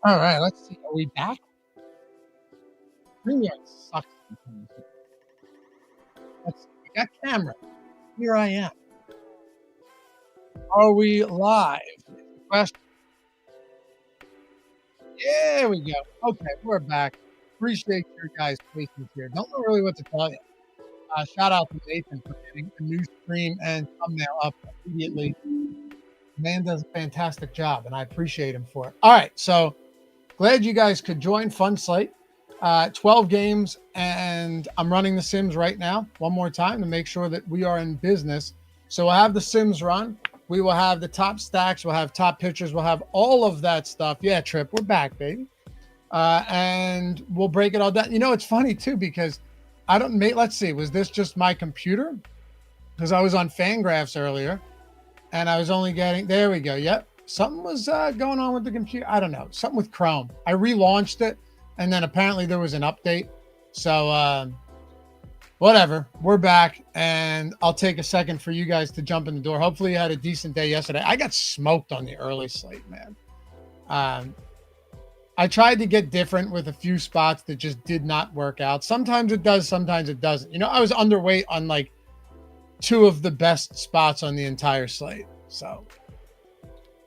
All right, let's see. Are we back? StreamYard sucks sometimes. Let's see. We got camera. Here I am. Are we live? Question. There we go. Okay, we're back. Appreciate your guys' patience here. Don't know really what to tell you. Shout out to Nathan for getting a new stream and thumbnail up immediately. Man does a fantastic job, and I appreciate him for it. All right, so glad you guys could join. Fun slate. 12 games, and I'm running the Sims right now one more time to make sure that we are in business. So we'll have the Sims run. We will have the top stacks. We'll have top pitchers. We'll have all of that stuff. Yeah, Trip, we're back, baby. And we'll break it all down. You know, it's funny, too, because let's see. Was this just my computer? Because I was on Fangraphs earlier, and I was only getting – there we go. Yep. Something was going on with the computer. I don't know. Something with Chrome. I relaunched it. And then apparently there was an update. So whatever, we're back, and I'll take a second for you guys to jump in the door. Hopefully you had a decent day yesterday. I got smoked on the early slate, man. I tried to get different with a few spots that just did not work out. Sometimes it does, sometimes it doesn't. You know, I was underweight on like 2 of the best spots on the entire slate. So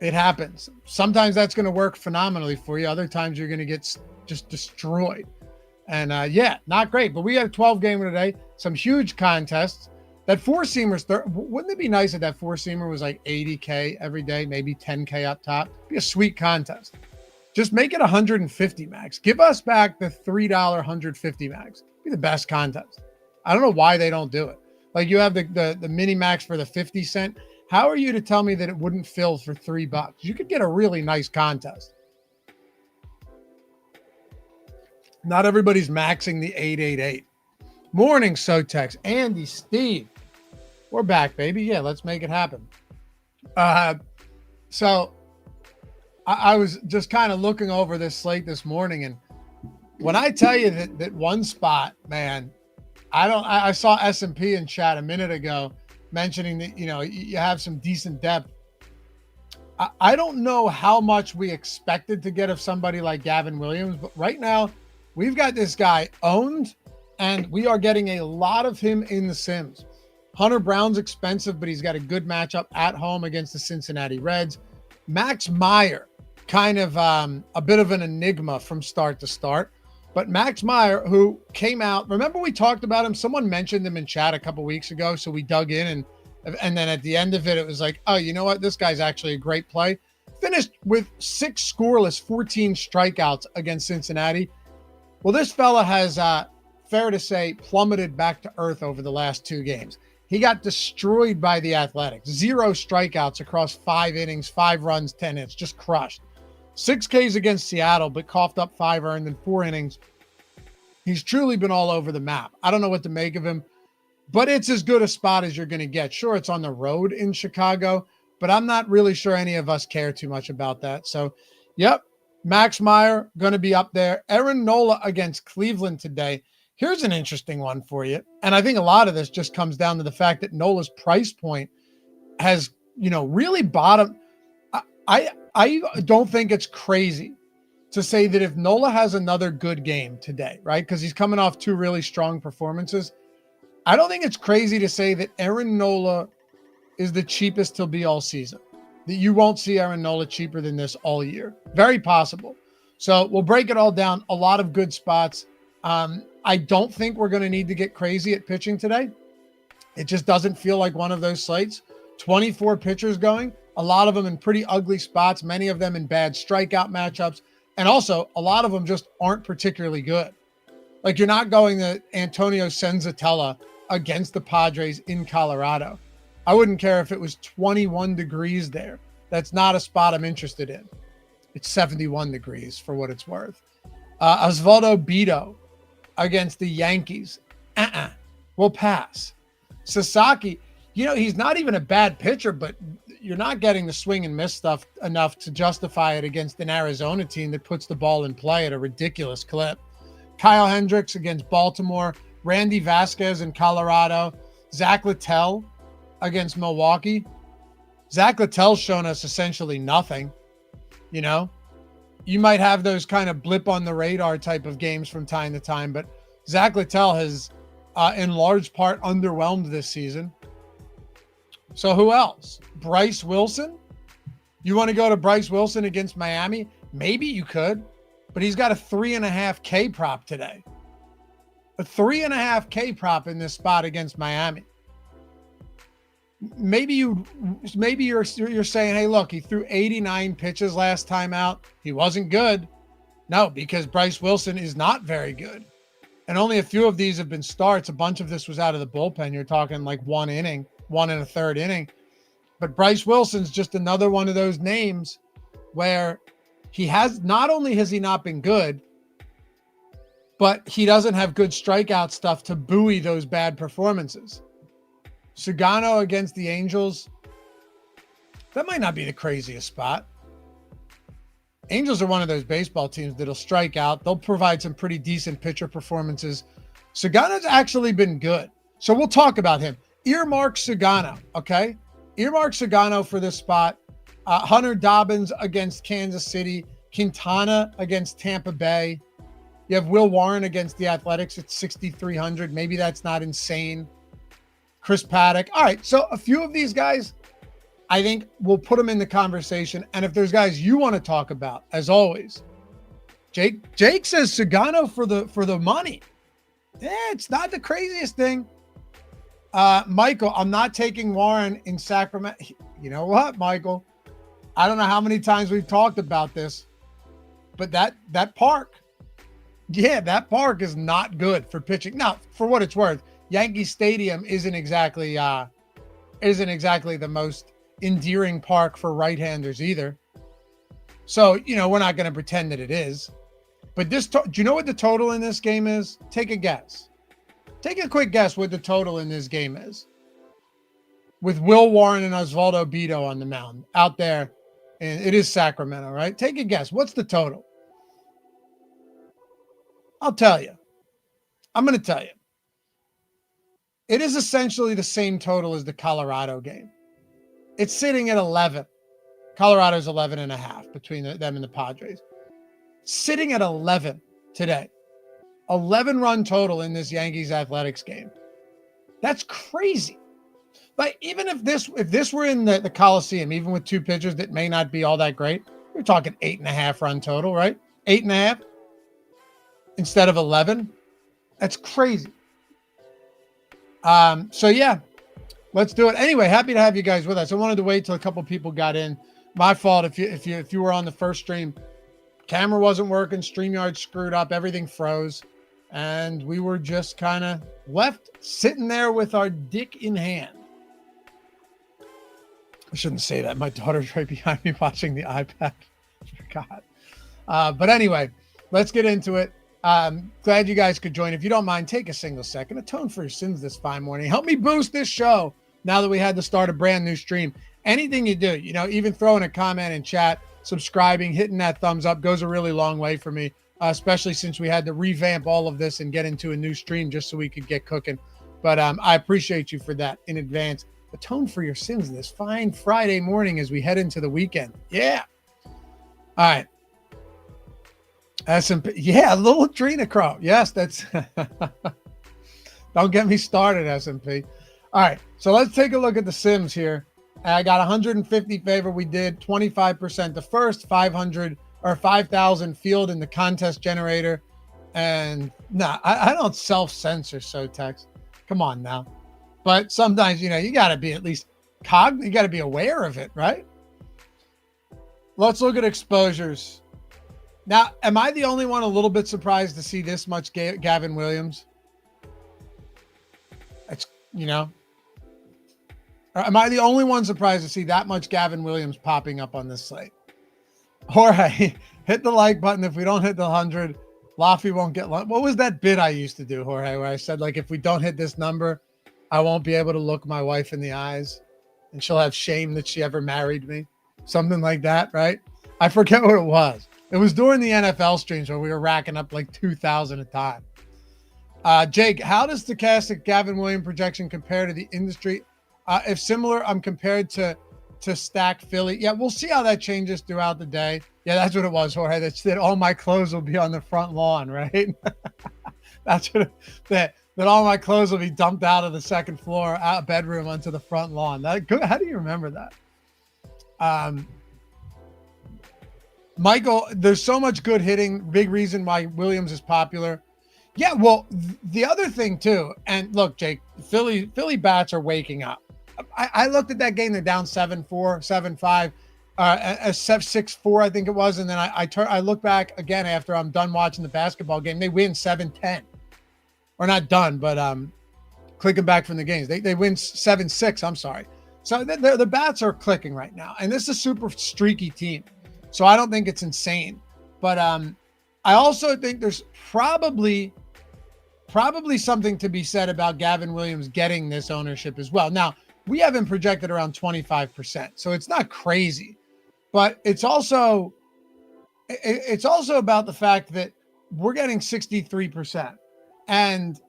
it happens. Sometimes that's going to work phenomenally for you. Other times you're going to get just destroyed. And yeah, not great. But we had a 12-gamer today. Some huge contests. That 4-seamer, wouldn't it be nice if that 4-seamer was like 80K every day, maybe 10K up top? It'd be a sweet contest. Just make it 150 max. Give us back the $3 150 max. Be the best contest. I don't know why they don't do it. Like you have the mini max for the 50 cent. How are you to tell me that it wouldn't fill for $3? You could get a really nice contest. Not everybody's maxing the 888. Morning, Sotex. Andy, Steve. We're back, baby. Yeah, let's make it happen. So I was just kind of looking over this slate this morning, and when I tell you that one spot, man, I saw S&P in chat a minute ago mentioning that, you know, you have some decent depth. I don't know how much we expected to get of somebody like Gavin Williams, but right now we've got this guy owned, and we are getting a lot of him in the Sims. Hunter Brown's expensive, but he's got a good matchup at home against the Cincinnati Reds. Max Meyer, kind of a bit of an enigma from start to start. But Max Meyer, who came out, remember we talked about him? Someone mentioned him in chat a couple weeks ago, so we dug in, and then at the end of it, it was like, oh, you know what? This guy's actually a great play. Finished with 6 scoreless, 14 strikeouts against Cincinnati. Well, this fella has, fair to say, plummeted back to earth over the last 2 games. He got destroyed by the Athletics. 0 strikeouts across 5 innings, 5 runs, 10 hits, just crushed. 6 Ks against Seattle, but coughed up 5 earned in 4 innings. He's truly been all over the map. I don't know what to make of him, but it's as good a spot as you're going to get. Sure, it's on the road in Chicago, but I'm not really sure any of us care too much about that. So, yep. Max Meyer going to be up there. Aaron Nola against Cleveland today. Here's an interesting one for you. And I think a lot of this just comes down to the fact that Nola's price point has, you know, really bottomed. I don't think it's crazy to say that if Nola has another good game today, right? Because he's coming off 2 really strong performances. I don't think it's crazy to say that Aaron Nola is the cheapest he'll be all season. That you won't see Aaron Nola cheaper than this all year. Very possible. So we'll break it all down. A lot of good spots. I don't think we're going to need to get crazy at pitching today. It just doesn't feel like one of those slates. 24 pitchers going, a lot of them in pretty ugly spots, many of them in bad strikeout matchups. And also a lot of them just aren't particularly good. Like you're not going to Antonio Senzatella against the Padres in Colorado. I wouldn't care if it was 21 degrees there. That's not a spot I'm interested in. It's 71 degrees for what it's worth. Osvaldo Bido against the Yankees. We'll pass. Sasaki, you know, he's not even a bad pitcher, but you're not getting the swing and miss stuff enough to justify it against an Arizona team that puts the ball in play at a ridiculous clip. Kyle Hendricks against Baltimore. Randy Vasquez in Colorado. Zach Littell against Milwaukee. Zach Littell's shown us essentially nothing, you know. you might have those kind of blip on the radar type of games from time to time, but Zach Littell has in large part underwhelmed this season. So who else? Bryce Wilson? You want to go to Bryce Wilson against Miami? Maybe you could, but he's got a 3.5K prop today. A 3.5K prop in this spot against Miami. Maybe you're saying, hey, look, he threw 89 pitches last time out. He wasn't good. No, because Bryce Wilson is not very good. And only a few of these have been starts. A bunch of this was out of the bullpen. You're talking like 1 inning, 1 1/3 inning. But Bryce Wilson's just another one of those names where he has, not only has he not been good, but he doesn't have good strikeout stuff to buoy those bad performances. Sugano against the Angels, that might not be the craziest spot. Angels are one of those baseball teams that'll strike out. They'll provide some pretty decent pitcher performances. Sugano's actually been good. So we'll talk about him. Earmark Sugano, okay? Earmark Sugano for this spot. Hunter Dobbins against Kansas City. Quintana against Tampa Bay. You have Will Warren against the Athletics at 6,300. Maybe that's not insane. Chris Paddock. All right, so a few of these guys, I think we'll put them in the conversation. And if there's guys you want to talk about, as always, Jake says Sugano for the money. Yeah, it's not the craziest thing. Michael, I'm not taking Warren in Sacramento. You know what, Michael? I don't know how many times we've talked about this, but that park, yeah, that park is not good for pitching. Now, for what it's worth, Yankee Stadium isn't exactly the most endearing park for right-handers either. So, we're not going to pretend that it is. But do you know what the total in this game is? Take a guess. Take a quick guess what the total in this game is. With Will Warren and Osvaldo Bido on the mound out there, and it is Sacramento, right? Take a guess. What's the total? I'll tell you. I'm going to tell you. It is essentially the same total as the Colorado game. It's sitting at 11. Colorado's 11.5 between them and the Padres. Sitting at 11 today. 11-run total in this Yankees Athletics game. That's crazy. But even if this were in the Coliseum, even with two pitchers that may not be all that great, we're talking 8.5-run total, right? 8.5 instead of 11. That's crazy. So yeah, let's do it. Anyway, happy to have you guys with us. I wanted to wait till a couple people got in. My fault if you were on the first stream. Camera wasn't working, StreamYard screwed up, everything froze, and we were just kind of left sitting there with our dick in hand. I shouldn't say that. My daughter's right behind me watching the iPad. I forgot. But anyway, let's get into it. Glad you guys could join. If you don't mind, take a single second, atone for your sins this fine morning. Help me boost this show now that we had to start a brand new stream. Anything you do, even throwing a comment in chat, subscribing, hitting that thumbs up goes a really long way for me, especially since we had to revamp all of this and get into a new stream just so we could get cooking. But I appreciate you for that in advance. Atone for your sins this fine Friday morning as we head into the weekend. Yeah. All right. S&P, yeah, a little adrenochrome. Yes, that's. Don't get me started, S&P. All right, so let's take a look at the Sims here. I got 150 favor. We did 25% the first, 500 or 5,000 field in the contest generator, and I don't self-censor. So text, come on now. But sometimes you got to be at least you got to be aware of it, right? Let's look at exposures. Now, am I the only one a little bit surprised to see this much Gavin Williams? It's, or am I the only one surprised to see that much Gavin Williams popping up on this slate? Jorge, hit the like button. If we don't hit the 100, Laffy won't get lunch. What was that bit I used to do, Jorge, where I said, like, if we don't hit this number, I won't be able to look my wife in the eyes and she'll have shame that she ever married me? Something like that, right? I forget what it was. It was during the NFL streams where we were racking up like 2,000 a time. Jake, how does Stokastic Gavin Williams projection compare to the industry? If similar, I'm compared to Stack Philly. Yeah, we'll see how that changes throughout the day. Yeah, that's what it was, Jorge. That all my clothes will be on the front lawn, right? That's what that all my clothes will be dumped out of the second floor, out bedroom onto the front lawn. That good. How do you remember that? Michael, there's so much good hitting. Big reason why Williams is popular. Yeah, well, the other thing too, and look, Jake, Philly bats are waking up. I looked at that game. They're down 7-4, 7-5, 6-4, I think it was, and then I look back again after I'm done watching the basketball game. They win 7-10, or not done, but clicking back from the games. They win 7-6. I'm sorry. So the bats are clicking right now, and this is a super streaky team. So I don't think it's insane, but I also think there's probably something to be said about Gavin Williams getting this ownership as well. Now, we have him projected around 25%, so it's not crazy, but it's also about the fact that we're getting 63%. And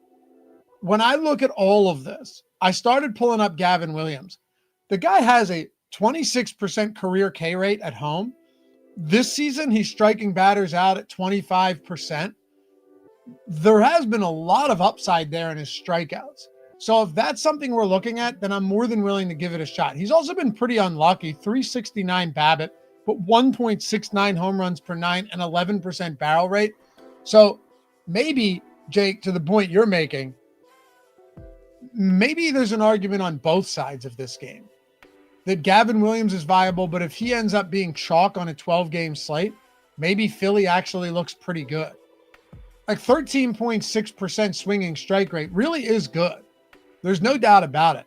when I look at all of this, I started pulling up Gavin Williams. The guy has a 26% career K rate at home. This season, he's striking batters out at 25%. There has been a lot of upside there in his strikeouts. So if that's something we're looking at, then I'm more than willing to give it a shot. He's also been pretty unlucky, 369 BABIP, but 1.69 home runs per nine and 11% barrel rate. So maybe, Jake, to the point you're making, maybe there's an argument on both sides of this game that Gavin Williams is viable, but if he ends up being chalk on a 12-game slate, maybe Philly actually looks pretty good. Like 13.6% swinging strike rate really is good. There's no doubt about it.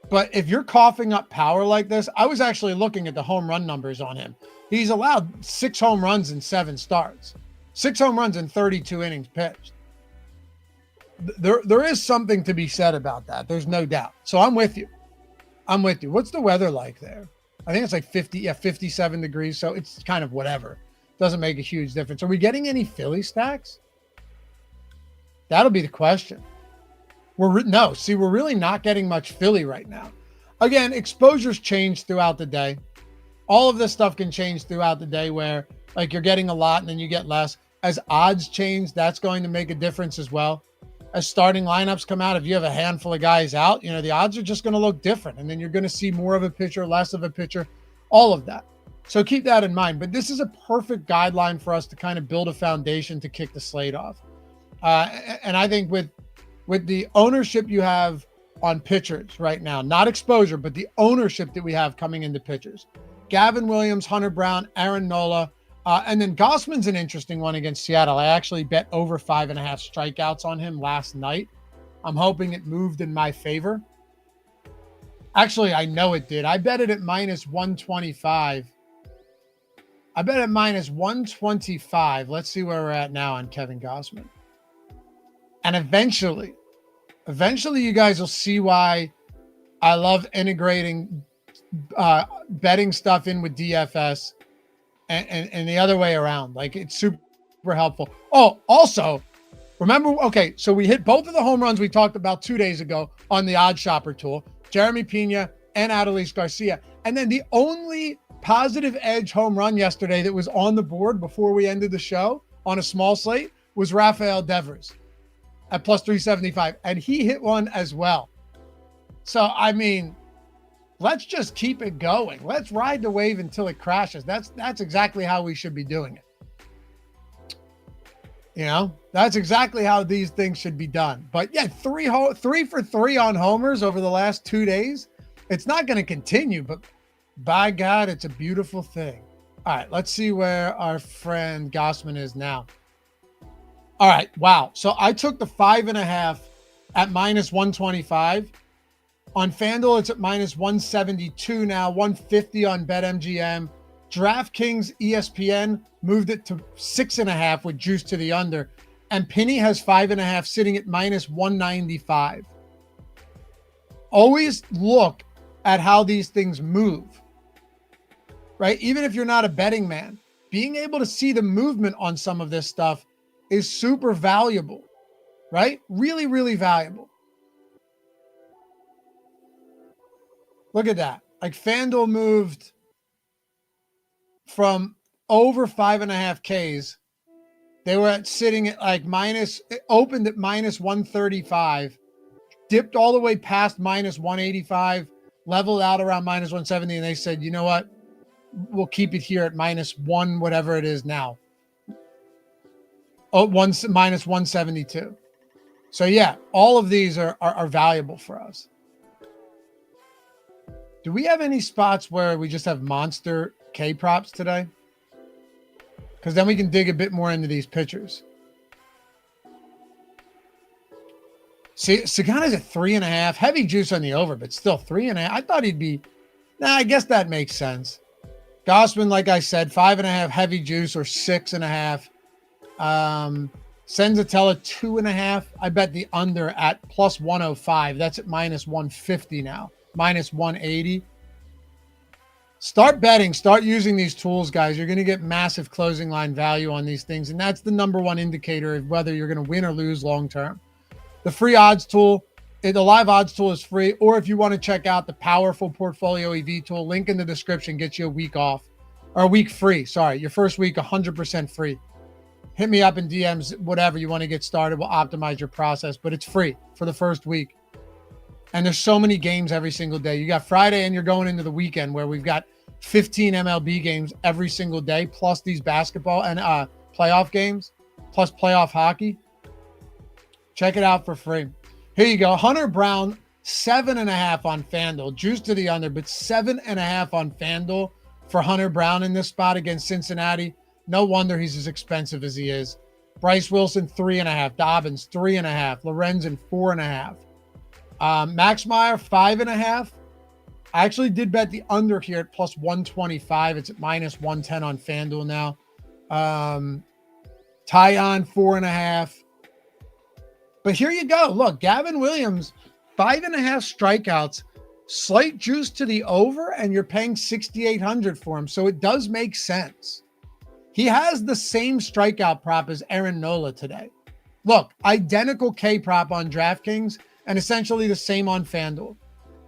But if you're coughing up power like this, I was actually looking at the home run numbers on him. He's allowed 6 home runs in 7 starts, 6 home runs in 32 innings pitched. There is something to be said about that. There's no doubt. So I'm with you. What's the weather like there? I think it's like 57 degrees. So it's kind of whatever. Doesn't make a huge difference. Are we getting any Philly stacks? That'll be the question. We're really not getting much Philly right now. Again, exposures change throughout the day. All of this stuff can change throughout the day where like you're getting a lot and then you get less. As odds change, that's going to make a difference as well. As starting lineups come out, if you have a handful of guys out, the odds are just going to look different. And then you're going to see more of a pitcher, less of a pitcher, all of that. So keep that in mind. But this is a perfect guideline for us to kind of build a foundation to kick the slate off. And I think with the ownership you have on pitchers right now, not exposure, but the ownership that we have coming into pitchers, Gavin Williams, Hunter Brown, Aaron Nola, and then Gossman's an interesting one against Seattle. I actually bet over 5.5 strikeouts on him last night. I'm hoping it moved in my favor. Actually, I know it did. I bet it at minus 125. I bet at minus 125. Let's see where we're at now on Kevin Gossman. And eventually you guys will see why I love integrating betting stuff in with DFS and the other way around. Like it's super helpful. Oh, also, remember, okay, so we hit both of the home runs we talked about 2 days ago on the OddsShopper tool, Jeremy Pena and Adolis Garcia. And then the only positive edge home run yesterday that was on the board before we ended the show on a small slate was Rafael Devers at plus 375. And he hit one as well. So, I mean, let's just keep it going. Let's ride the wave until it crashes. That's exactly how we should be doing it. That's exactly how these things should be done. But yeah, 3 for 3 on homers over the last 2 days. It's not going to continue, but by God, it's a beautiful thing. All right, let's see where our friend Gossman is now. All right, wow. So I took the 5.5 at minus 125. On FanDuel, it's at minus 172 now, 150 on BetMGM. DraftKings ESPN moved it to 6.5 with juice to the under. And Penny has 5.5 sitting at minus 195. Always look at how these things move, right? Even if you're not a betting man, being able to see the movement on some of this stuff is super valuable, right? Really, really valuable. Look at that. Like FanDuel moved from over 5.5 Ks. They were sitting at like it opened at minus 135, dipped all the way past minus 185, leveled out around minus 170. And they said, you know what? We'll keep it here at minus one, whatever it is now. Minus 172. So yeah, all of these are valuable for us. Do we have any spots where we just have monster K props today? Because then we can dig a bit more into these pitchers. See, Sugano's at 3.5. Heavy juice on the over, but still 3.5. I thought he'd be. Nah, I guess that makes sense. Gausman, like I said, 5.5 heavy juice or 6.5. Senzatella 2.5. I bet the under at plus 105. That's at minus 150 now. Minus 180. Start betting. Start using these tools, guys. You're going to get massive closing line value on these things. And that's the number one indicator of whether you're going to win or lose long term. The free odds tool, the live odds tool is free. Or if you want to check out the powerful portfolio EV tool, link in the description gets you a week off. Or a week free. Sorry, your first week 100% free. Hit me up in DMs, whatever you want to get started. We'll optimize your process, but it's free for the first week. And there's so many games every single day. You got Friday and you're going into the weekend where we've got 15 MLB games every single day, plus these basketball and playoff games, plus playoff hockey. Check it out for free. Here you go. Hunter Brown, 7.5 on FanDuel. Juice to the under, but 7.5 on FanDuel for Hunter Brown in this spot against Cincinnati. No wonder he's as expensive as he is. Bryce Wilson, 3.5. Dobbins, 3.5. Lorenzen, 4.5. Max Meyer, 5.5. I actually did bet the under here at plus 125. It's at minus 110 on FanDuel now. Tyon, 4.5. But here you go. Look, Gavin Williams, 5.5 strikeouts, slight juice to the over, and you're paying 6,800 for him. So it does make sense. He has the same strikeout prop as Aaron Nola today. Look, identical K prop on DraftKings and essentially the same on FanDuel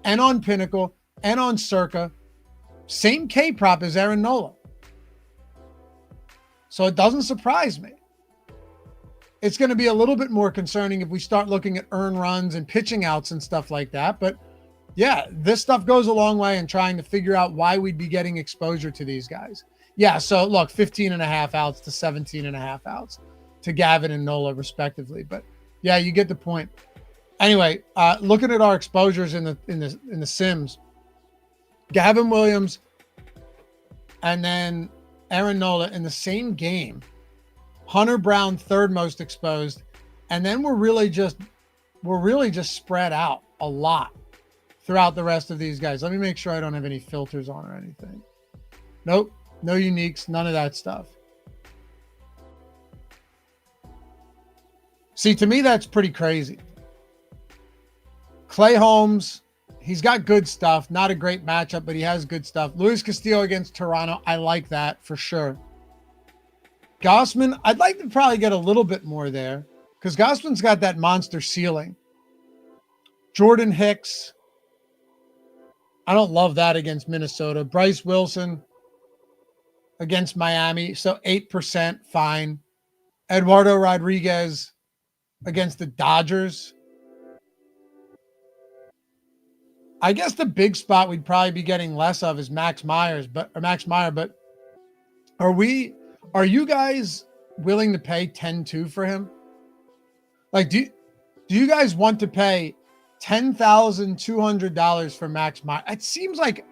and on Pinnacle and on Circa. Same K prop as Aaron Nola. So it doesn't surprise me. It's going to be a little bit more concerning if we start looking at earned runs and pitching outs and stuff like that. But yeah, this stuff goes a long way in trying to figure out why we'd be getting exposure to these guys. Yeah, so look, 15.5 outs to 17.5 outs to Gavin and Nola respectively. But yeah, you get the point. Anyway, looking at our exposures in the Sims, Gavin Williams and then Aaron Nola in the same game. Hunter Brown third most exposed, and then we're really just spread out a lot throughout the rest of these guys. Let me make sure I don't have any filters on or anything. Nope. No uniques, none of that stuff. See, to me, that's pretty crazy. Clay Holmes, he's got good stuff. Not a great matchup, but he has good stuff. Luis Castillo against Toronto, I like that for sure. Gausman, I'd like to probably get a little bit more there because Gausman's got that monster ceiling. Jordan Hicks, I don't love that against Minnesota. Bryce Wilson against Miami, so 8%, fine. Eduardo Rodriguez against the Dodgers. I guess the big spot we'd probably be getting less of is Max Meyer, but are you guys willing to pay 10-2 for him? Like, do you guys want to pay $10,200 for Max Meyer? It seems like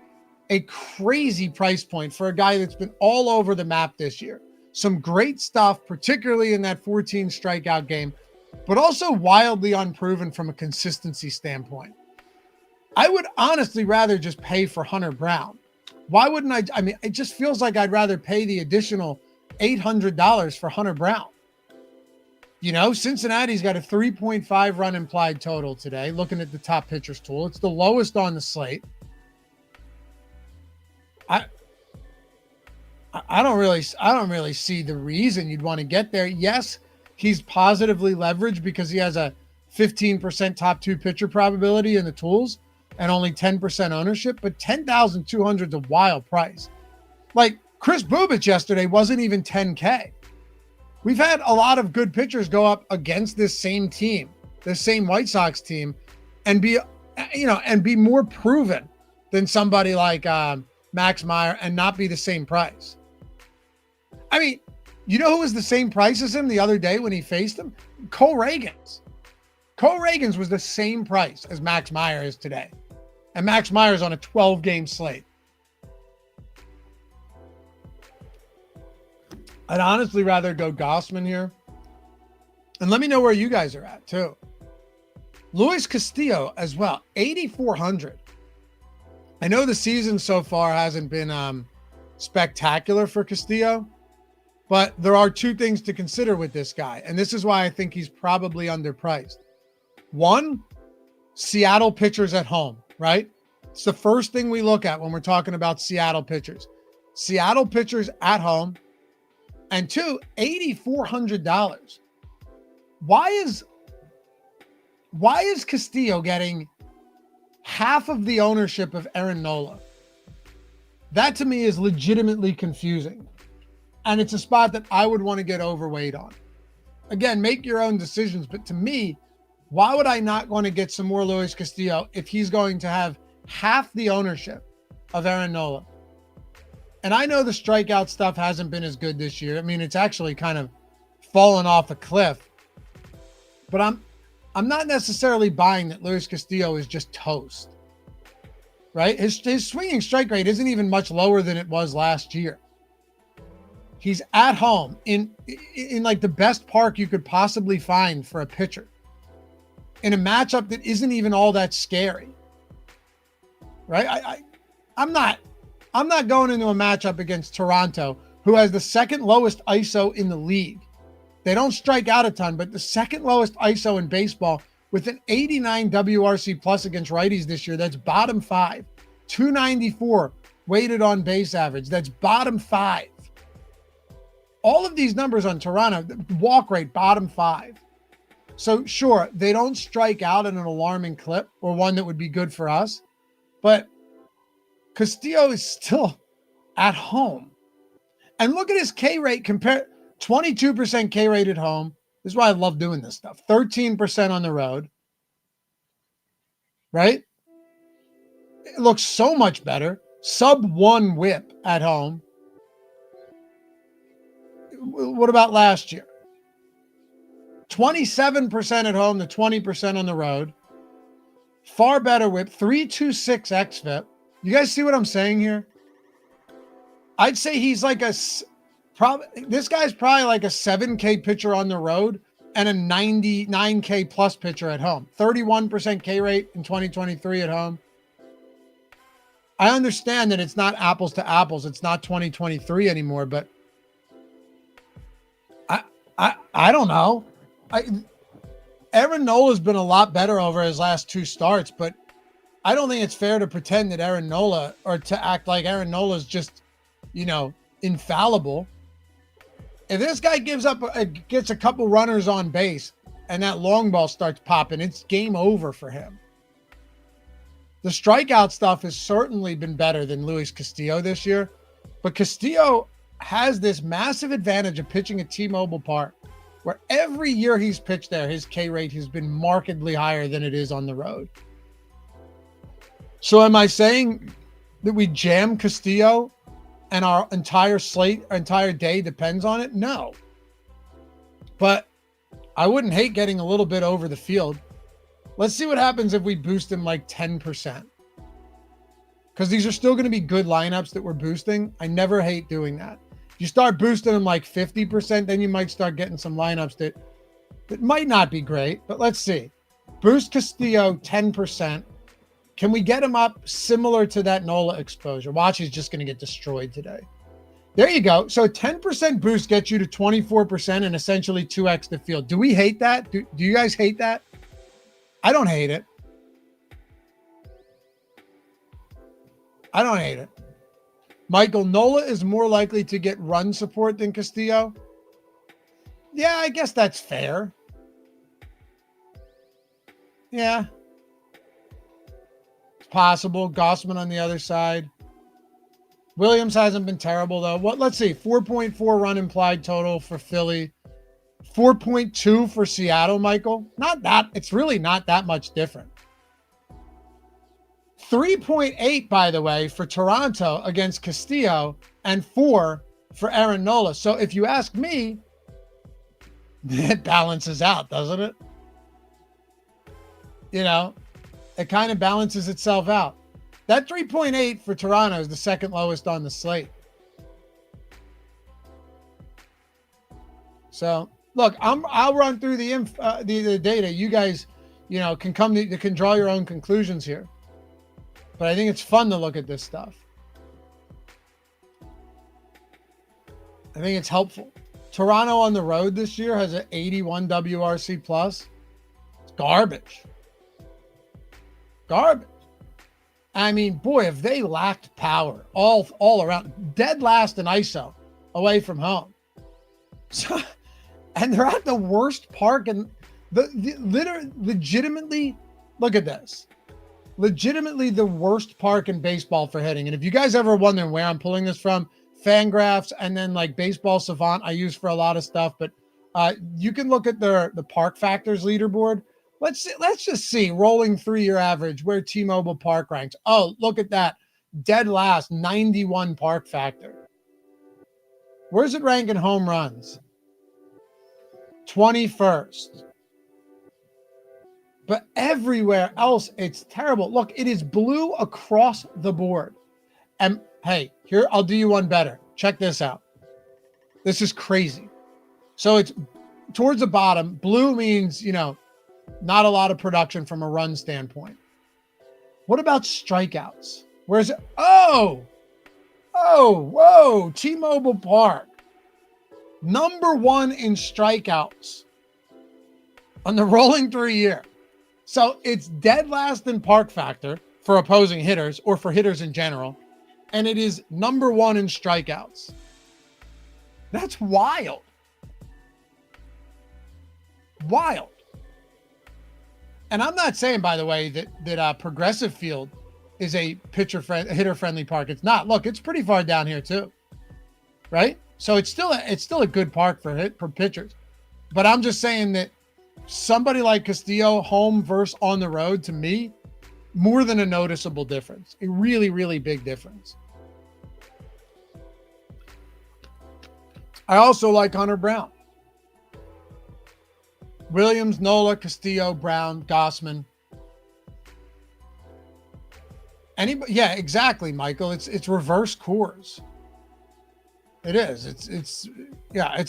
a crazy price point for a guy that's been all over the map this year. Some great stuff, particularly in that 14 strikeout game, but also wildly unproven from a consistency standpoint. I would honestly rather just pay for Hunter Brown. Why wouldn't I? I mean, it just feels like I'd rather pay the additional $800 for Hunter Brown. You know, Cincinnati's got a 3.5 run implied total today, looking at the top pitchers tool. It's the lowest on the slate. I don't really see the reason you'd want to get there. Yes, he's positively leveraged because he has a 15% top two pitcher probability in the tools and only 10% ownership, but $10,200 is a wild price. Like, Chris Bubich yesterday wasn't even 10K. We've had a lot of good pitchers go up against this same team, this same White Sox team, and be more proven than somebody like Max Meyer and not be the same price. I mean, you know who was the same price as him the other day when he faced him? Cole Reagans. Cole Reagans was the same price as Max Meyer is today. And Max Meyer's on a 12-game slate. I'd honestly rather go Gossman here. And let me know where you guys are at, too. Luis Castillo as well, 8,400. I know the season so far hasn't been spectacular for Castillo, but there are two things to consider with this guy. And this is why I think he's probably underpriced. One, Seattle pitchers at home, right? It's the first thing we look at when we're talking about Seattle pitchers. Seattle pitchers at home. And two, $8,400. Why is Castillo getting half of the ownership of Aaron Nola? That to me is legitimately confusing. And it's a spot that I would want to get overweight on. Again, make your own decisions. But to me, why would I not want to get some more Luis Castillo if he's going to have half the ownership of Aaron Nola? And I know the strikeout stuff hasn't been as good this year. I mean, it's actually kind of fallen off a cliff. But I'm not necessarily buying that Luis Castillo is just toast, right? His swinging strike rate isn't even much lower than it was last year. He's at home in like the best park you could possibly find for a pitcher in a matchup that isn't even all that scary, right? I'm not going into a matchup against Toronto, who has the second lowest ISO in the league. They don't strike out a ton, but the second lowest ISO in baseball with an 89 WRC plus against righties this year. That's bottom 5. 294 weighted on base average. That's bottom 5. All of these numbers on Toronto, walk rate, bottom 5. So sure, they don't strike out at an alarming clip or one that would be good for us, but Castillo is still at home. And look at his K rate compared, 22% K rate at home. This is why I love doing this stuff. 13% on the road, right? It looks so much better. Sub 1 whip at home. What about last year? 27% at home to 20% on the road. Far better whip, 326 xFIP. You guys see what I'm saying here? I'd say he's like this guy's probably like a 7K pitcher on the road and a 99K plus pitcher at home. 31% K rate in 2023 at home. I understand that it's not apples to apples. It's not 2023 anymore, but I don't know. Aaron Nola's been a lot better over his last 2 starts, but I don't think it's fair to pretend that Aaron Nola, or to act like Aaron Nola's just, infallible. If this guy gets a couple runners on base and that long ball starts popping, it's game over for him. The strikeout stuff has certainly been better than Luis Castillo this year, but Castillo has this massive advantage of pitching at T-Mobile Park, where every year he's pitched there, his K rate has been markedly higher than it is on the road. So am I saying that we jam Castillo and our entire slate, our entire day depends on it? No. But I wouldn't hate getting a little bit over the field. Let's see what happens if we boost him like 10%. Because these are still going to be good lineups that we're boosting. I never hate doing that. If you start boosting them like 50%, then you might start getting some lineups that might not be great. But let's see. Boost Castillo 10%. Can we get him up similar to that Nola exposure? Watch, he's just going to get destroyed today. There you go. So a 10% boost gets you to 24% and essentially 2x the field. Do we hate that? Do you guys hate that? I don't hate it. I don't hate it. Michael, Nola is more likely to get run support than Castillo. Yeah, I guess that's fair. Yeah. It's possible. Gossman on the other side. Williams hasn't been terrible, though. Let's see, 4.4 run implied total for Philly, 4.2 for Seattle, Michael. Not that, it's really not that much different. 3.8, by the way, for Toronto against Castillo, and 4 for Aaron Nola. So if you ask me, it balances out, doesn't it? You know, it kind of balances itself out. That 3.8 for Toronto is the second lowest on the slate. So look, I'll run through the data. You guys, can draw your own conclusions here. But I think it's fun to look at this stuff. I think it's helpful. Toronto on the road this year has an 81 WRC plus. It's garbage. Garbage. I mean, boy, if they lacked power all around, dead last in ISO away from home. So, and they're at the worst park, and legitimately, look at this. Legitimately the worst park in baseball for hitting. And if you guys ever wondering where I'm pulling this from, Fangraphs and then like Baseball Savant I use for a lot of stuff, but you can look at the park factors leaderboard. Let's just see rolling 3-year average where T-Mobile Park ranks. Oh, look at that. Dead last, 91 park factor. Where's it rank in home runs? 21st. But everywhere else, it's terrible. Look, it is blue across the board. And hey, here, I'll do you one better. Check this out. This is crazy. So it's towards the bottom. Blue means, not a lot of production from a run standpoint. What about strikeouts? Where's it? Oh, whoa. T-Mobile Park. Number 1 in strikeouts on the rolling 3-year. So it's dead last in park factor for opposing hitters or for hitters in general. And it is number 1 in strikeouts. That's wild. Wild. And I'm not saying, by the way, that Progressive Field is a hitter-friendly park. It's not. Look, it's pretty far down here too, right? So it's still a good park for pitchers. But I'm just saying that somebody like Castillo, home versus on the road, to me, more than a noticeable difference. A really, really big difference. I also like Hunter Brown. Williams, Nola, Castillo, Brown, Gossman. Anybody? Yeah, exactly, Michael. It's reverse Coors. It is. It's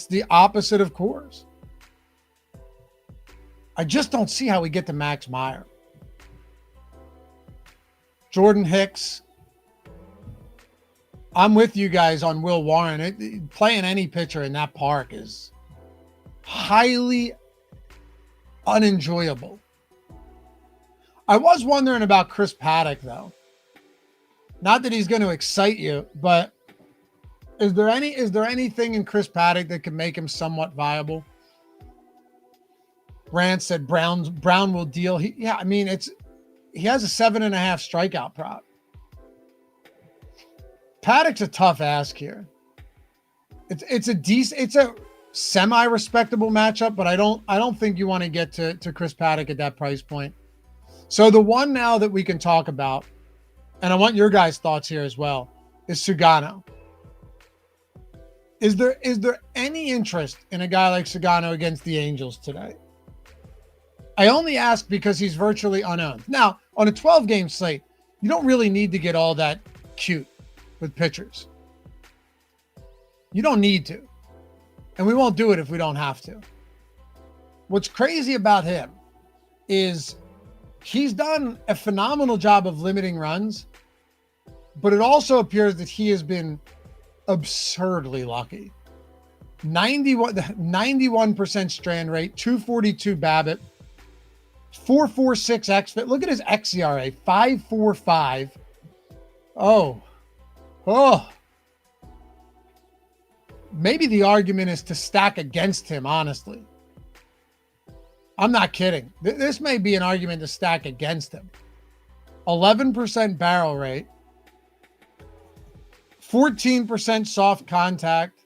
the opposite of Coors. I just don't see how we get to Max Meyer. Jordan Hicks. I'm with you guys on Will Warren. Playing any pitcher in that park is highly unenjoyable. I was wondering about Chris Paddock, though. Not that he's going to excite you, but is there anything in Chris Paddock that could make him somewhat viable? Rand said Brown will deal. He has a 7.5 strikeout prop. Paddock's a tough ask here. It's a semi-respectable matchup, but I don't think you want to get to Chris Paddock at that price point. So the one now that we can talk about, and I want your guys' thoughts here as well, is Sugano. Is there any interest in a guy like Sugano against the Angels today? I only ask because he's virtually unowned. Now, on a 12-game slate, you don't really need to get all that cute with pitchers. You don't need to. And we won't do it if we don't have to. What's crazy about him is he's done a phenomenal job of limiting runs, but it also appears that he has been absurdly lucky. 91% strand rate, 242 BABIP, 4.46 xFIP. Look at his xERA, 5.45. Oh. Maybe the argument is to stack against him, honestly. I'm not kidding. This may be an argument to stack against him. 11% barrel rate, 14% soft contact,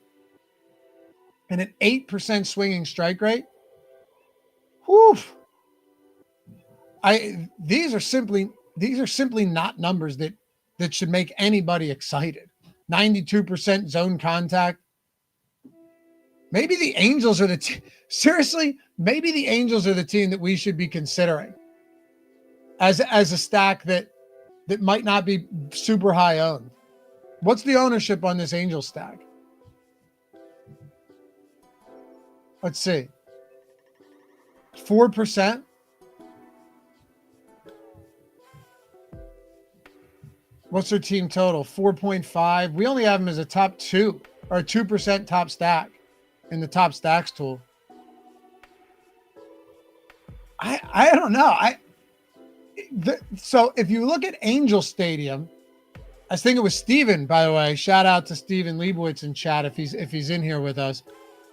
and an 8% swinging strike rate. Whew. These are simply not numbers that should make anybody excited. 92% zone contact. Maybe the Angels are seriously, maybe the Angels are the team that we should be considering as a stack that might not be super high owned. What's the ownership on this Angel stack? Let's see. 4%. What's their team total? 4.5. We only have them as a top 2 or a 2% top stack in the top stacks tool. I don't know. So if you look at Angel Stadium, I think it was Steven, by the way, shout out to Steven Leibowitz in chat if he's in here with us,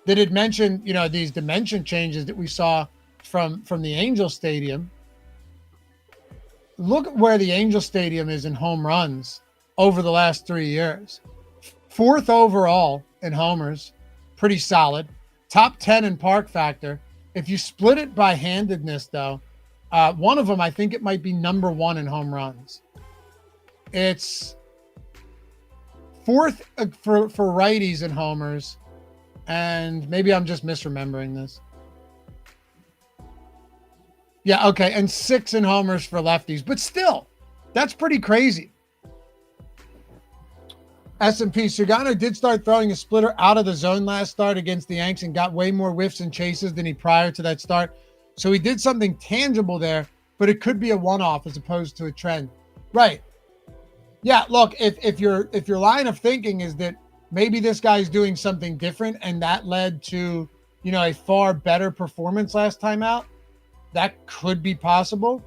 that had mentioned, these dimension changes that we saw from the Angel Stadium. Look at where the Angel Stadium is in home runs over the last 3 years. 4th overall in homers, pretty solid. Top 10 in park factor. If you split it by handedness, though, one of them, I think it might be number 1 in home runs. It's 4th for righties in homers, and maybe I'm just misremembering this. Yeah, okay, and 6 in homers for lefties, but still, that's pretty crazy. S&P, Sugano did start throwing a splitter out of the zone last start against the Yanks and got way more whiffs and chases than he prior to that start. So he did something tangible there, but it could be a one-off as opposed to a trend. Right. Yeah, look, if your line of thinking is that maybe this guy's doing something different and that led to, a far better performance last time out, that could be possible.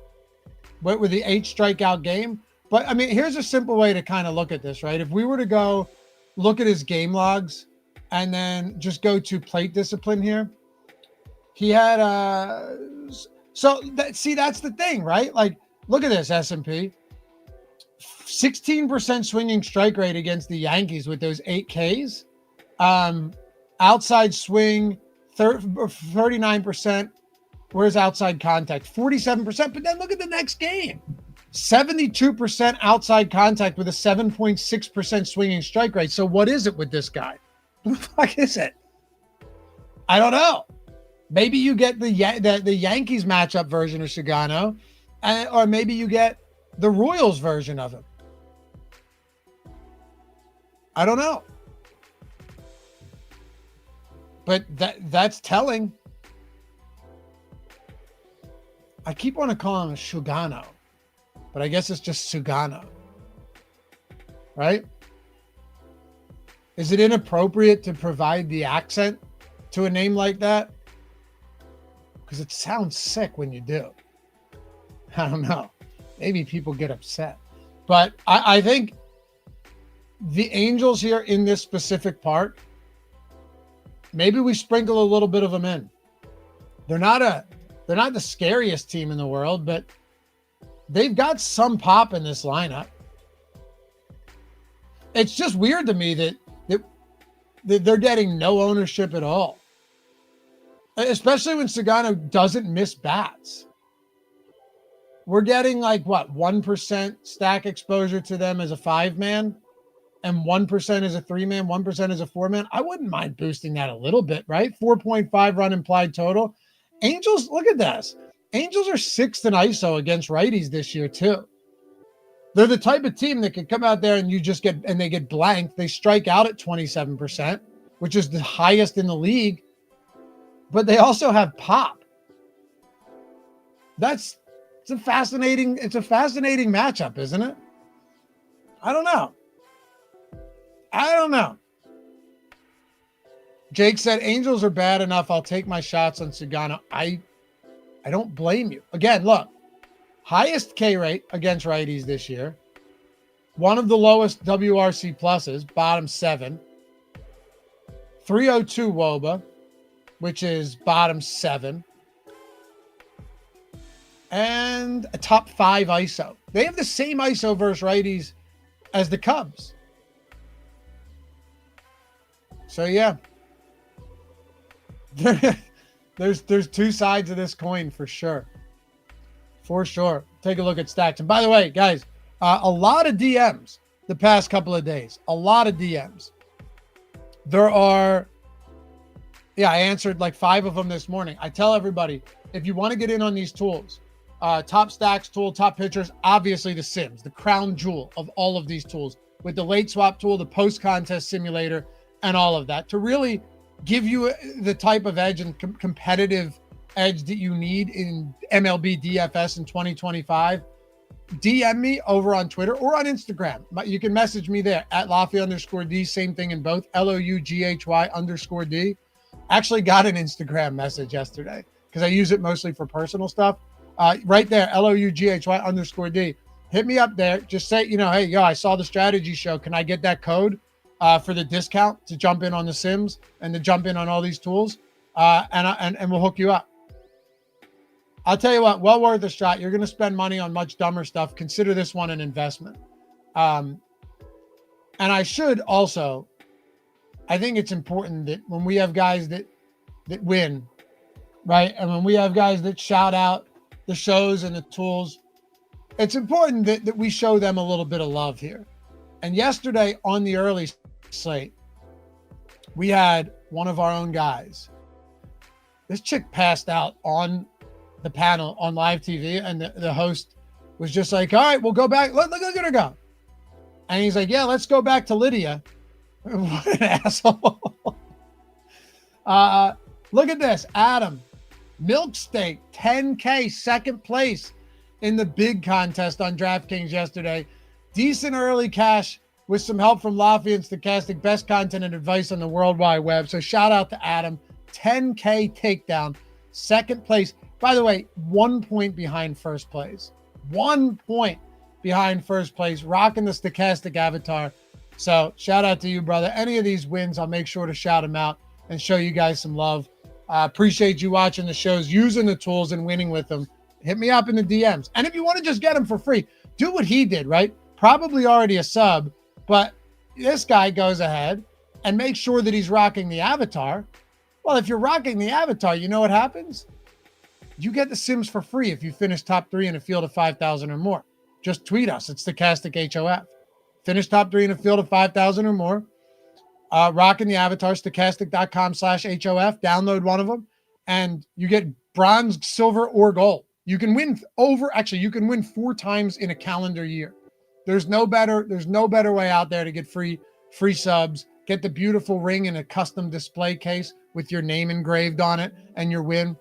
But with the 8 strikeout game. But I mean, here's a simple way to kind of look at this, right? If we were to go look at his game logs and then just go to plate discipline here, he had that's the thing, right? Like, look at this S&P. 16% swinging strike rate against the Yankees with those 8 Ks. Outside swing, 39%. Where's outside contact? 47%. But then look at the next game. 72% outside contact with a 7.6% swinging strike rate. So what is it with this guy? What the fuck is it? I don't know. Maybe you get the Yankees matchup version of Sugano, or maybe you get the Royals version of him. I don't know. But that's telling. I keep wanting to call him a Sugano, but I guess it's just Sugano, right? Is it inappropriate to provide the accent to a name like that? Because it sounds sick when you do. I don't know. Maybe people get upset. But I think the Angels here in this specific part, maybe we sprinkle a little bit of them in. They're not the scariest team in the world, but they've got some pop in this lineup. It's just weird to me that they're getting no ownership at all, especially when Sugano doesn't miss bats. We're getting 1% stack exposure to them as a 5-man and 1% as a 3-man, 1% as a 4-man. I wouldn't mind boosting that a little bit, right? 4.5 run implied total. Angels, look at this. Angels are 6th in ISO against righties this year too. They're the type of team that can come out there and they get blanked. They strike out at 27%, which is the highest in the league, but they also have pop. It's a fascinating matchup, isn't it? I don't know. Jake said, Angels are bad enough. I'll take my shots on Sugano. I don't blame you. Again, look, highest K rate against righties this year. One of the lowest WRC pluses, bottom 7. 302 WOBA, which is bottom 7. And a top 5 ISO. They have the same ISO versus righties as the Cubs. So yeah, there's two sides of this coin for sure. For sure. Take a look at stacks. And by the way, guys, a lot of DMs the past couple of days. A lot of DMs. There are, I answered like 5 of them this morning. I tell everybody, if you want to get in on these tools, top stacks tool, top pitchers, obviously the Sims, the crown jewel of all of these tools, with the late swap tool, the post-contest simulator, and all of that to really give you the type of edge and competitive edge that you need in MLB DFS in 2025. DM me over on Twitter or on Instagram. You can message me there at Laffy_D. Same thing in both, LOUGHY_D. Actually got an Instagram message yesterday because I use it mostly for personal stuff. Right there, LOUGHY_D. Hit me up there. Just say, hey, I saw the strategy show. Can I get that code for the discount to jump in on the Sims and to jump in on all these tools? And we'll hook you up. I'll tell you what, well worth a shot. You're going to spend money on much dumber stuff. Consider this one an investment. And I should also, I think it's important that when we have guys that win, right? And when we have guys that shout out the shows and the tools, it's important that we show them a little bit of love here. And yesterday on the early slate, we had one of our own guys. This chick passed out on the panel on live TV, and the host was just like, all right, we'll go back. Look at her go. And he's like, yeah, let's go back to Lydia. What an asshole. Look at this. Adam, milk steak, 10K, second place in the big contest on DraftKings yesterday. Decent early cash with some help from Laffy and Stokastic, best content and advice on the World Wide Web. So shout out to Adam. 10K takedown, second place. By the way, 1 point behind first place. 1 point behind first place, rocking the Stokastic avatar. So shout out to you, brother. Any of these wins, I'll make sure to shout them out and show you guys some love. Appreciate you watching the shows, using the tools and winning with them. Hit me up in the DMs. And if you want to just get them for free, do what he did, right? Probably already a sub, but this guy goes ahead and makes sure that he's rocking the avatar. Well, if you're rocking the avatar, you know what happens? You get the Sims for free if you finish top 3 in a field of 5,000 or more. Just tweet us. It's Stokastic HOF. Finish top 3 in a field of 5,000 or more. Rocking the avatar, stokastic.com/HOF. Download one of them, and you get bronze, silver, or gold. You can win you can win 4 times in a calendar year. There's no better way out there to get free subs. Get the beautiful ring in a custom display case with your name engraved on it and your win.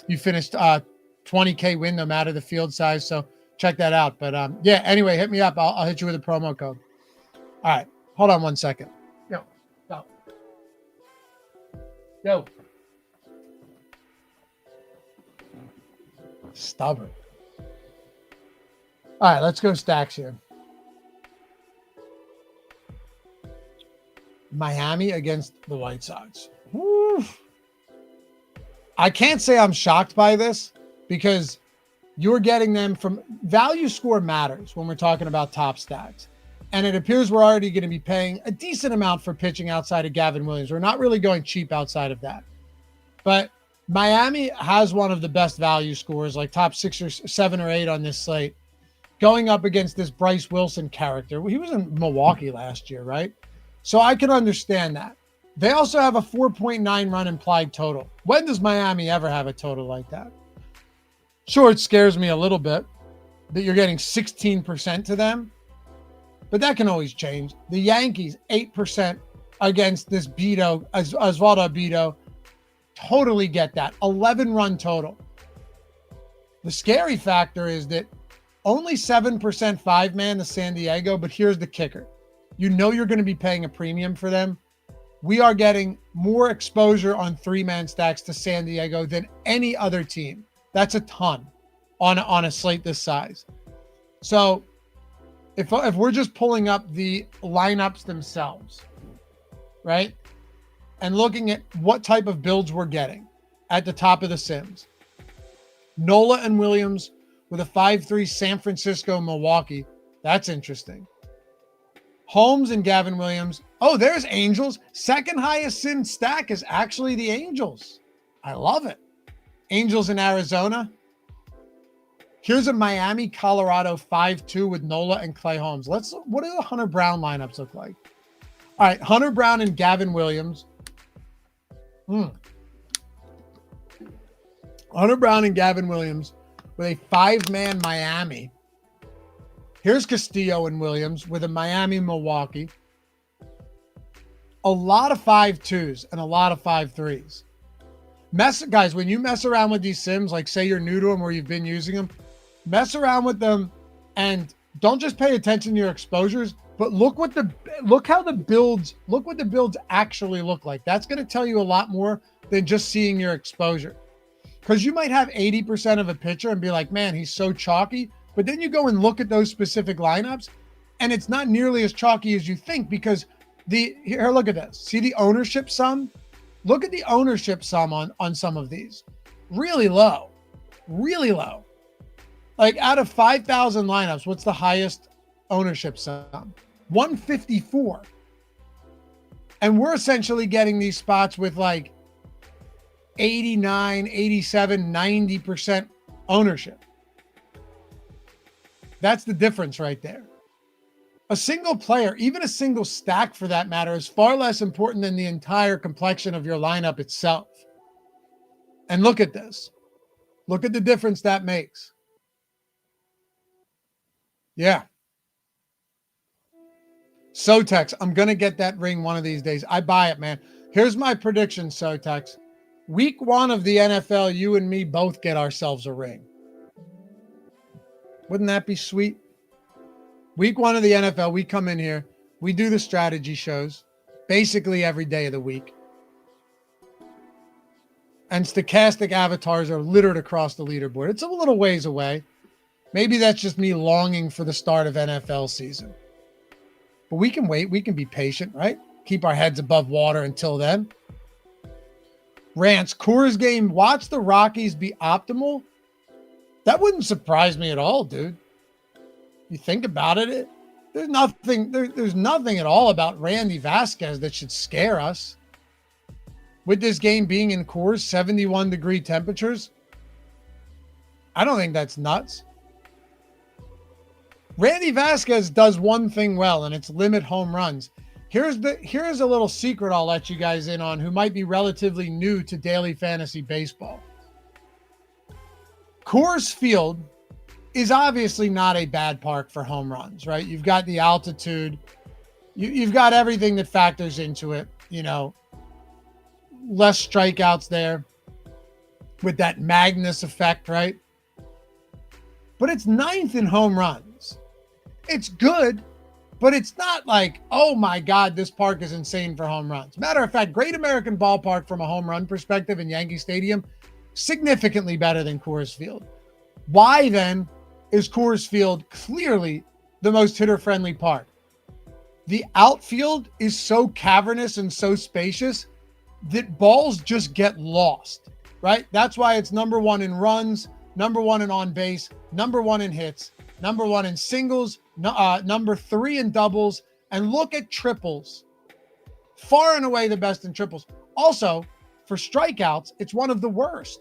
You finished 20K win no matter the field size. So check that out. But anyway, hit me up. I'll hit you with a promo code. All right. Hold on 1 second. Yo. Stubborn. All right, let's go stacks here. Miami against the White Sox. Woo. I can't say I'm shocked by this because you're getting them from value score matters when we're talking about top stacks. And it appears we're already going to be paying a decent amount for pitching outside of Gavin Williams. We're not really going cheap outside of that. But Miami has one of the best value scores, like top 6 or 7 or 8 on this slate, going up against this Bryce Wilson character. He was in Milwaukee last year, right? So I can understand that. They also have a 4.9 run implied total. When does Miami ever have a total like that? Sure, it scares me a little bit that you're getting 16% to them, but that can always change. The Yankees, 8% against this Beto, Osvaldo Beto. Totally get that. 11 run total. The scary factor is that only 7% 5-man to San Diego, but here's the kicker. You know you're going to be paying a premium for them. We are getting more exposure on 3-man stacks to San Diego than any other team. That's a ton on a slate this size. So if we're just pulling up the lineups themselves, right, and looking at what type of builds we're getting at the top of the Sims, Nola and Williams with a 5-3 San Francisco, Milwaukee. That's interesting. Holmes and Gavin Williams. Oh, there's Angels. Second highest sim stack is actually the Angels. I love it. Angels in Arizona. Here's a Miami, Colorado 5-2 with Nola and Clay Holmes. What do the Hunter Brown lineups look like? All right, Hunter Brown and Gavin Williams. Hunter Brown and Gavin Williams with a 5-man Miami. Here's Castillo and Williams with a Miami, Milwaukee. A lot of 5-2s and a lot of 5-3s. Guys, when you mess around with these sims, like say you're new to them or you've been using them, mess around with them and don't just pay attention to your exposures, but look what the builds actually look like. That's going to tell you a lot more than just seeing your exposure. Because you might have 80% of a pitcher and be like, man, he's so chalky. But then you go and look at those specific lineups and it's not nearly as chalky as you think, because here, look at this. See the ownership sum? Look at the ownership sum on some of these. Really low. Really low. Like out of 5,000 lineups, what's the highest ownership sum? 154. And we're essentially getting these spots with like 89, 87, 90% ownership. That's the difference right there. A single player, even a single stack for that matter, is far less important than the entire complexion of your lineup itself. And look at this. Look at the difference that makes. Yeah. Sotex, I'm going to get that ring one of these days. I buy it, man. Here's my prediction, Sotex. Week 1 of the NFL, you and me both get ourselves a ring. Wouldn't that be sweet? Week 1 of the NFL, we come in here. We do the strategy shows basically every day of the week. And stochastic avatars are littered across the leaderboard. It's a little ways away. Maybe that's just me longing for the start of NFL season. But we can wait. We can be patient, right? Keep our heads above water until then. Rants, Coors game, watch the Rockies be optimal. That wouldn't surprise me at all, dude. You think about it, there's nothing at all about Randy Vasquez that should scare us. With this game being in Coors, 71-degree temperatures, I don't think that's nuts. Randy Vasquez does one thing well, and it's limit home runs. Here's a little secret I'll let you guys in on who might be relatively new to daily fantasy baseball. Coors Field is obviously not a bad park for home runs, right? You've got the altitude. You've got everything that factors into it, less strikeouts there with that Magnus effect, right? But it's 9th in home runs. It's good, but it's not like, oh my God, this park is insane for home runs. Matter of fact, Great American Ballpark from a home run perspective in Yankee Stadium, significantly better than Coors Field. Why then is Coors Field clearly the most hitter-friendly park? The outfield is so cavernous and so spacious that balls just get lost, right? That's why it's number 1 in runs, number 1 in on base, number 1 in hits, number 1 in singles, number 3 in doubles, and look at triples. Far and away the best in triples. Also, for strikeouts, it's one of the worst.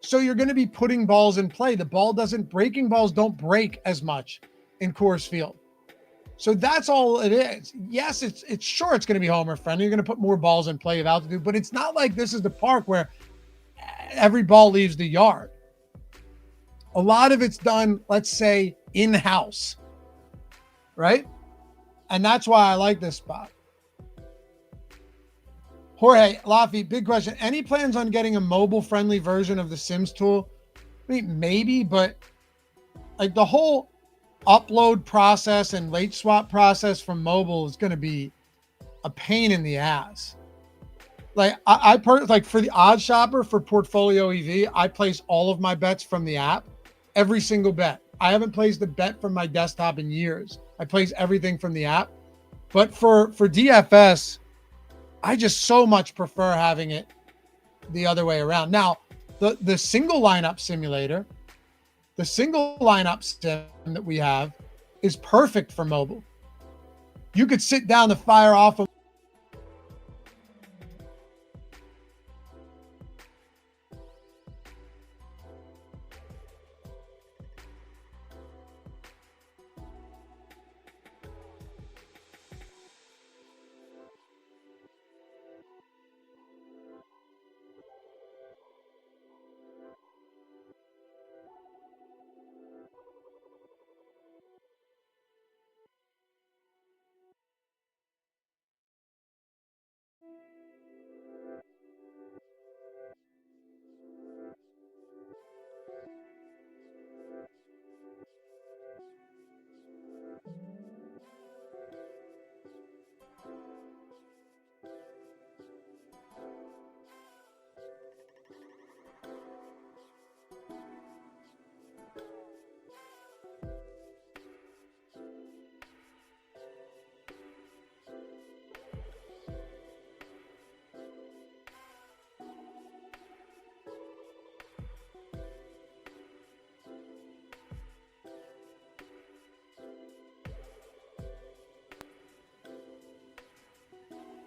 So you're going to be putting balls in play. Breaking balls don't break as much in Coors Field. So that's all it is. Yes, it's going to be homer friendly. You're going to put more balls in play of altitude, but it's not like this is the park where every ball leaves the yard. A lot of it's done, let's say, in-house, right? And that's why I like this spot. Jorge, Laffy, big question. Any plans on getting a mobile-friendly version of the Sims tool? I mean, maybe, but like the whole upload process and late swap process from mobile is going to be a pain in the ass. Like like for the OddsShopper for Portfolio EV, I place all of my bets from the app, every single bet. I haven't placed a bet from my desktop in years. I place everything from the app. But for DFS, I just so much prefer having it the other way around. Now, the single lineup simulator, the single lineup sim that we have is perfect for mobile. You could sit down to fire off of.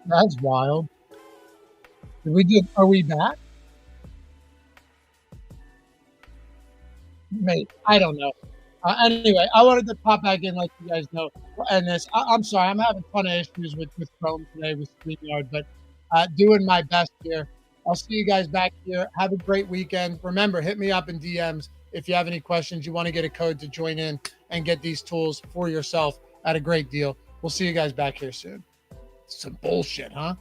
That's wild. Are we back? Mate, I don't know. Anyway, I wanted to pop back in, like you guys know. And I'm sorry, I'm having a ton of issues with Chrome today with StreamYard, but doing my best here. I'll see you guys back here. Have a great weekend. Remember, hit me up in DMs if you have any questions. You want to get a code to join in and get these tools for yourself at a great deal. We'll see you guys back here soon. Some bullshit, huh?